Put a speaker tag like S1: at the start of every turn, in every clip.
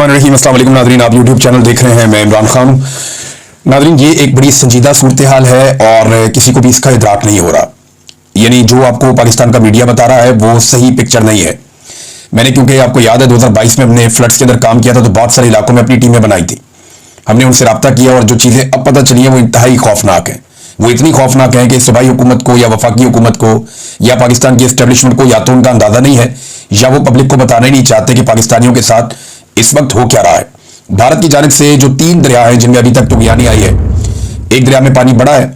S1: बिस्मिल्लाहिर्रहमानिर्रहीम। अस्सलाम वालेकुम नाज़रीन, आप यूट्यूब चैनल देख रहे हैं, मैं इमरान खान हूँ। नाज़रीन, ये एक बड़ी संजीदा सूरत हाल है और किसी को भी इसका इदराक नहीं हो रहा। यानी जो आपको पाकिस्तान का मीडिया बता रहा है वो सही पिक्चर नहीं है। मैंने, क्योंकि आपको याद है 2022 में हमने फ्लड्स के अंदर काम किया था, तो बहुत सारे इलाकों में अपनी टीमें बनाई थी। हमने उनसे रब्ता किया और जो चीज़ें अब पता चली हैं वो इंतहाई खौफनाक हैं। वो इतनी खौफनाक है कि सूबाई हुकूमत को या वफाकी हुकूमत को या पाकिस्तान की एस्टेब्लिशमेंट को या तो उनका अंदाजा नहीं है या वो पब्लिक को बताना ही नहीं चाहते कि पाकिस्तानियों के साथ इस वक्त हो क्या रहा है। भारत की जानिब से जो 3 दरिया हैं जिनमें अभी तक तुगयानी आई है, एक दरिया में पानी बढ़ा है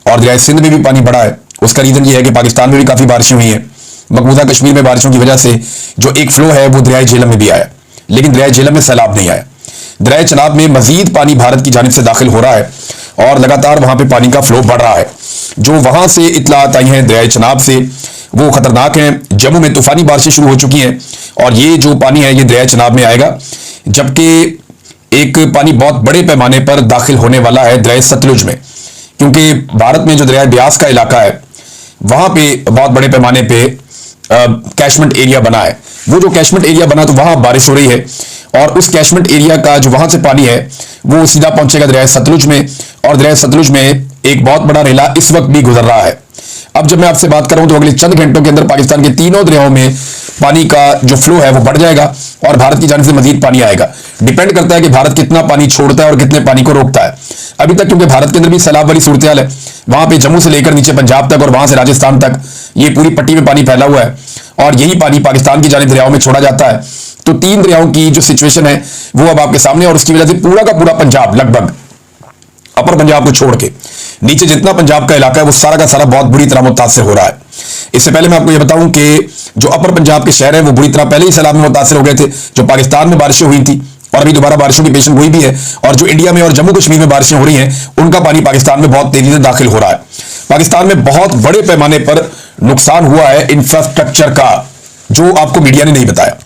S1: और दरिया सिंध में भी पानी बढ़ा है। उसका रीजन ये है कि पाकिस्तान में भी काफी बारिशें हुई हैं। मकबूजा कश्मीर में बारिशों की वजह से जो एक फ्लो है वो दरिया झेलम में भी आया, लेकिन दरिया झेलम में सैलाब नहीं आया। दरिया चनाब में मजीद पानी भारत की जानिब से दाखिल हो रहा है और लगातार वहां पे पानी का फ्लो बढ़ रहा है। जो वहां से इतलात आई हैं दरिया चनाब से वो खतरनाक हैं। जम्मू में तूफानी बारिशें शुरू हो चुकी हैं और ये जो पानी है ये दरिया चनाब में आएगा, जबकि एक पानी बहुत बड़े पैमाने पर दाखिल होने वाला है दरिया सतलुज में, क्योंकि भारत में जो दरिया ब्यास का इलाका है वहां पे बहुत बड़े पैमाने पे कैशमेंट एरिया बना है। वो जो कैशमेंट एरिया बना तो वहां बारिश हो रही है और उस कैशमेंट एरिया का जो वहां से पानी है वो सीधा पहुंचेगा दरिया सतलुज में और दरिया सतलुज में एक बहुत बड़ा रेला इस वक्त भी गुजर रहा है। अब जब मैं आपसे बात करूं तो अगले चंद घंटों के अंदर पाकिस्तान के तीनों दरियाओं में पानी का जो फ्लो है वो बढ़ जाएगा और भारत की जानिब से मजीद पानी आएगा। डिपेंड करता है कि भारत कितना पानी छोड़ता है और कितने पानी को रोकता है। अभी तक क्योंकि भारत के अंदर भी सैलाब वाली सूरत हाल है, वहां पे जम्मू से लेकर नीचे पंजाब तक और वहां से राजस्थान तक ये पूरी पट्टी में पानी फैला हुआ है और यही पानी पाकिस्तान की जानिब दरियाओं में छोड़ा जाता है। तो 3 दरियाओं की जो सिचुएशन है वो अब आपके सामने, और उसकी वजह से पूरा का पूरा पंजाब, लगभग अपर पंजाब को छोड़ के नीचे जितना पंजाब का इलाका है वो सारा का सारा बहुत बुरी तरह मुतासर हो रहा है। इससे पहले मैं आपको ये बताऊं कि जो अपर पंजाब के शहर हैं वो बुरी तरह पहले ही सैलाब में मुतासर हो गए थे। जो पाकिस्तान में बारिशें हुई थी और अभी दोबारा बारिशों की पेशन हुई भी है, और जो इंडिया में और जम्मू कश्मीर में बारिशें हो रही हैं उनका पानी पाकिस्तान में बहुत तेजी से दाखिल हो रहा है। पाकिस्तान में बहुत बड़े पैमाने पर नुकसान हुआ है इंफ्रास्ट्रक्चर का, जो आपको मीडिया ने नहीं बताया।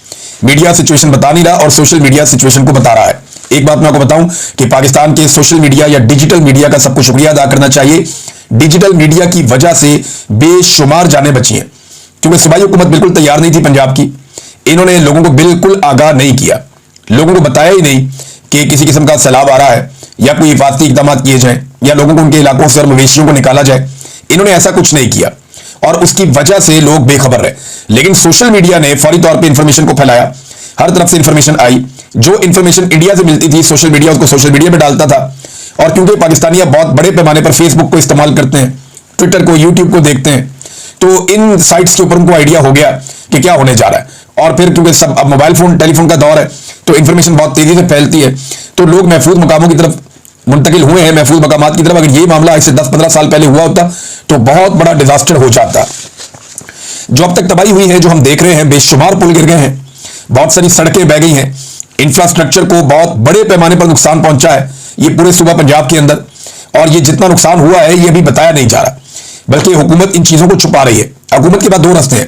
S1: मीडिया सिचुएशन बता नहीं रहा और सोशल मीडिया सिचुएशन को बता रहा है। एक बात मैं आपको बताऊं कि पाकिस्तान के सोशल मीडिया या डिजिटल मीडिया का सबको शुक्रिया अदा करना चाहिए। डिजिटल मीडिया की वजह से बेशुमार जानें बची हैं, क्योंकि सूबाई हुकूमत बिल्कुल तैयार नहीं थी पंजाब की। इन्होंने लोगों को बिल्कुल आगाह नहीं किया, लोगों को बताया ही नहीं कि किसी किस्म का सैलाब आ रहा है या कोई हिफाजती इकदाम किए जाए या लोगों को उनके इलाकों से और मवेशियों को निकाला जाए। इन्होंने ऐसा कुछ नहीं किया और उसकी वजह से लोग बेखबर रहे। लेकिन सोशल मीडिया ने फौरी तौर पर इंफॉर्मेशन को फैलाया, हर तरफ से इंफॉर्मेशन आई। जो इंफॉर्मेशन इंडिया से मिलती थी सोशल मीडिया उसको सोशल मीडिया पे डालता था, और क्योंकि पाकिस्तानी बहुत बड़े पैमाने पर फेसबुक को इस्तेमाल करते हैं, ट्विटर को, यूट्यूब को देखते हैं, तो इन साइट्स के ऊपर उनको आइडिया हो गया कि क्या होने जा रहा है। और फिर क्योंकि सब अब मोबाइल फोन टेलीफोन का दौर है तो इंफॉर्मेशन बहुत तेजी से फैलती है, तो लोग महफूज मकामों की तरफ मुंतकिल हुए हैं, महफूज मकामात की तरफ। अगर ये मामला आज से 10-15 साल पहले हुआ होता तो बहुत बड़ा डिजास्टर हो जाता। जो अब तक तबाही हुई है, जो हम देख रहे हैं, बेशुमार पुल गिर गए हैं, बहुत सारी सड़कें बह गई हैं, इंफ्रास्ट्रक्चर को बहुत बड़े पैमाने पर नुकसान पहुंचा है ये पूरे सूबा पंजाब के अंदर। और ये जितना नुकसान हुआ है ये अभी बताया नहीं जा रहा, बल्कि हुकूमत इन चीजों को छुपा रही है। हुकूमत के पास 2 रास्ते हैं।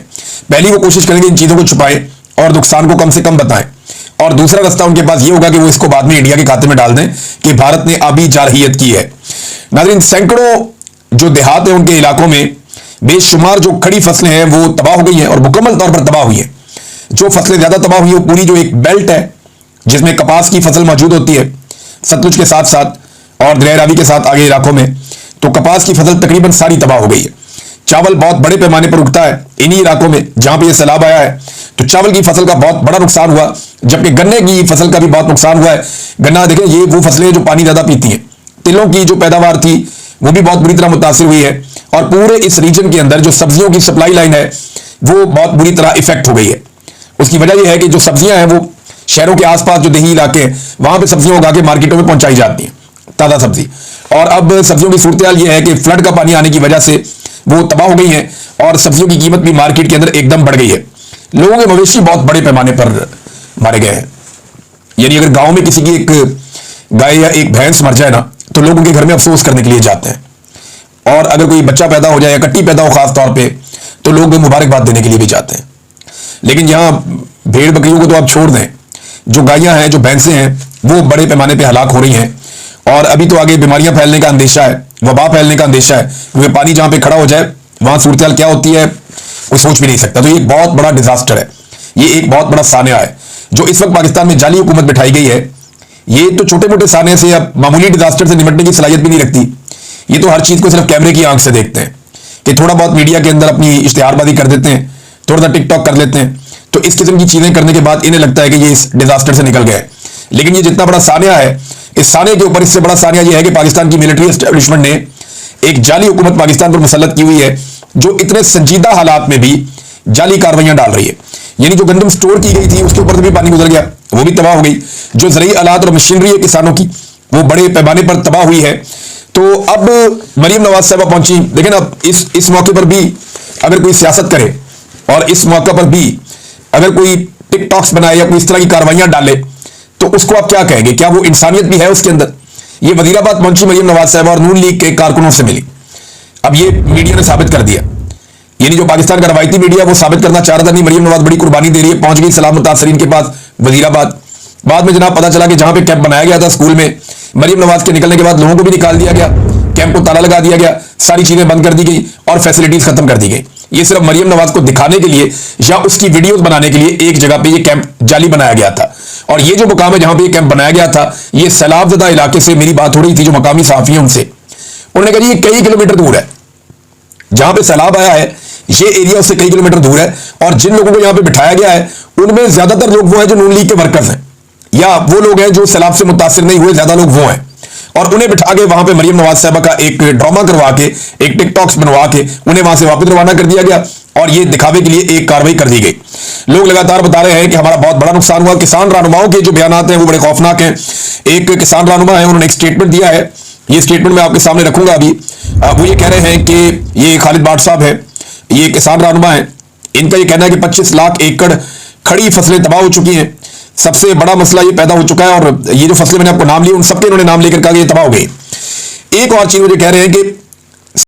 S1: पहली, वो कोशिश करेंगे इन चीजों को छुपाएं और नुकसान को कम से कम बताएं, और दूसरा रास्ता उनके पास ये होगा कि वो इसको बाद में इंडिया के खाते में डाल दें कि भारत ने आबी जारहियत की है। नाज़रीन, सैकड़ों जो देहात है उनके इलाकों में बेशुमार जो खड़ी फसलें हैं वो तबाह हो गई हैं और मुकम्मल तौर पर तबाह हुई हैं। जो फसलें ज्यादा तबाह हुई है वो पूरी जो एक बेल्ट है जिसमें कपास की फसल मौजूद होती है सतलुज के साथ साथ और दरिया रावी के साथ आगे इलाकों में, तो कपास की फसल तकरीबन सारी तबाह हो गई है। चावल बहुत बड़े पैमाने पर उगता है इन्हीं इलाकों में जहां पे ये सैलाब आया है, तो चावल की फसल का बहुत बड़ा नुकसान हुआ, जबकि गन्ने की फसल का भी बहुत नुकसान हुआ है। गन्ना देखें, ये वो फसलें जो पानी ज्यादा पीती हैं। तिलों की जो पैदावार थी वो भी बहुत बुरी तरह मुतासिर हुई है, और पूरे इस रीजन के अंदर जो सब्जियों की सप्लाई लाइन है वो बहुत बुरी तरह इफेक्ट हो गई है। उसकी वजह यह है कि जो सब्जियां हैं वो शहरों के आसपास जो देही इलाके हैं वहां पे सब्जियां उगा के मार्केटों में पहुंचाई जाती हैं, ताजा सब्जी। और अब सब्जियों की सूरत हाल यह है कि फ्लड का पानी आने की वजह से वो तबाह हो गई है और सब्जियों की कीमत भी मार्केट के अंदर एकदम बढ़ गई है। लोगों के मवेशी बहुत बड़े पैमाने पर मारे गए हैं। यानी अगर गांव में किसी की एक गाय या एक भैंस मर जाए ना तो लोग उनके घर में अफसोस करने के लिए जाते हैं, और अगर कोई बच्चा पैदा हो जाए या कट्टी पैदा हो खास तौर पर तो लोग मुबारकबाद देने के लिए भी जाते हैं। लेकिन यहाँ भेड़ बकरियों को तो आप छोड़ दें, जो गायें हैं, जो भैंसें हैं, वो बड़े पैमाने पे हलाक हो रही हैं। और अभी तो आगे बीमारियां फैलने का अंदेशा है, वबा फैलने का अंदेशा है, क्योंकि पानी जहां पे खड़ा हो जाए वहां सूरत हाल क्या होती है वो सोच भी नहीं सकता। तो ये एक बहुत बड़ा डिजास्टर है, ये एक बहुत बड़ा सानिया है। जो इस वक्त पाकिस्तान में जाली हुकूमत बिठाई गई है, ये तो छोटे मोटे साने से या मामूली डिजास्टर से निपटने की सलाहियत भी नहीं रखती। ये तो हर चीज को सिर्फ कैमरे की आंख से देखते हैं कि थोड़ा बहुत मीडिया के अंदर अपनी इश्तिहारबाजी कर देते हैं, थोड़ा सा टिकटॉक कर लेते हैं, तो इस किस्म की चीजें करने के बाद इन्हें लगता है कि ये इस डिजास्टर से निकल गए। लेकिन ये जितना बड़ा सानिया है, इस साने के ऊपर इससे बड़ा सानिया ये है कि पाकिस्तान की मिलिट्री एस्टेब्लिशमेंट ने एक जाली हुकूमत पाकिस्तान पर मुसल्लत की हुई है, जो इतने संजीदा हालात में भी जाली कार्रवाइयां डाल रही है। यानी जो गंदम स्टोर की गई थी उसके ऊपर से भी पानी गुजर गया, वो भी तबाह हो गई। जो ज़रूरी आलात और मशीनरी है किसानों की, वो बड़े पैमाने पर तबाह हुई है। तो अब मरीम नवाज साहबा पहुंची। लेकिन अब इस मौके पर भी अगर कोई सियासत करे और इस मौके पर भी अगर कोई टिकटॉक्स बनाए या कोई इस तरह की कार्रवाइयां डाले, तो उसको आप क्या कहेंगे? क्या वो इंसानियत भी है उसके अंदर? ये वजीराबाद पहुंची मरीम नवाज साहबा और नून लीग के कारकुनों से मिली। अब ये मीडिया ने साबित कर दिया, यानी जो पाकिस्तान का रवायती मीडिया वो साबित करना चाह रहा था नहीं मरीम नवाज बड़ी कुर्बानी दे रही है, पहुंच गई सलाम मुतासरीन के पास वजीराबाद। बाद में जनाब पता चला कि जहां पे कैंप बनाया गया था स्कूल में, मरीम नवाज के निकलने के बाद लोगों को भी निकाल दिया गया, कैंप को ताला लगा दिया गया, सारी चीजें बंद कर दी गई और फैसिलिटीज खत्म कर दी गई। ये सिर्फ मरीम नवाज को दिखाने के लिए या उसकी वीडियोस बनाने के लिए एक जगह पे ये कैंप जाली बनाया गया था। और ये जो मुकाम है जहां पे ये कैंप बनाया गया था, ये सैलाबजदा इलाके से मेरी बात हो रही थी जो मकामी सहाफी हैं उनसे, उन्होंने कहा ये कई किलोमीटर दूर है, जहां पे सैलाब आया है ये एरिया उससे कई किलोमीटर दूर है। और जिन लोगों को यहां पे बिठाया गया है उनमें ज्यादातर लोग वो हैं जो नून लीग के वर्कर्स हैं, या वो लोग हैं जो सैलाब से मुतासिर नहीं हुए, ज्यादा लोग वो हैं। और उन्हें बिठा के वहां पे मरीम नवाज साहबा का एक ड्रामा करवा के, एक टिकटॉक्स बनवा के उन्हें वहां से वापस रवाना कर दिया गया और ये दिखावे के लिए एक कार्रवाई कर दी गई। लोग लगातार बता रहे हैं कि हमारा बहुत बड़ा नुकसान हुआ। किसान रहनुमाओं के जो बयान हैं वो बड़े खौफनाक हैं। एक किसान रहनुमा है, उन्होंने एक स्टेटमेंट दिया है, ये स्टेटमेंट मैं आपके सामने रखूंगा अभी। वो ये कह रहे हैं कि ये खालिद बाट साहब है, ये किसान रहनुमा है, इनका ये कहना है कि 25 लाख एकड़ खड़ी फसलें तबाह हो चुकी हैं। सबसे बड़ा मसला ये पैदा हो चुका है और ये जो फसलें मैंने आपको नाम लिए उन सबके इन्होंने नाम लेकर कहा कि ये तबाह हो गई। एक और चीज मुझे कह रहे हैं कि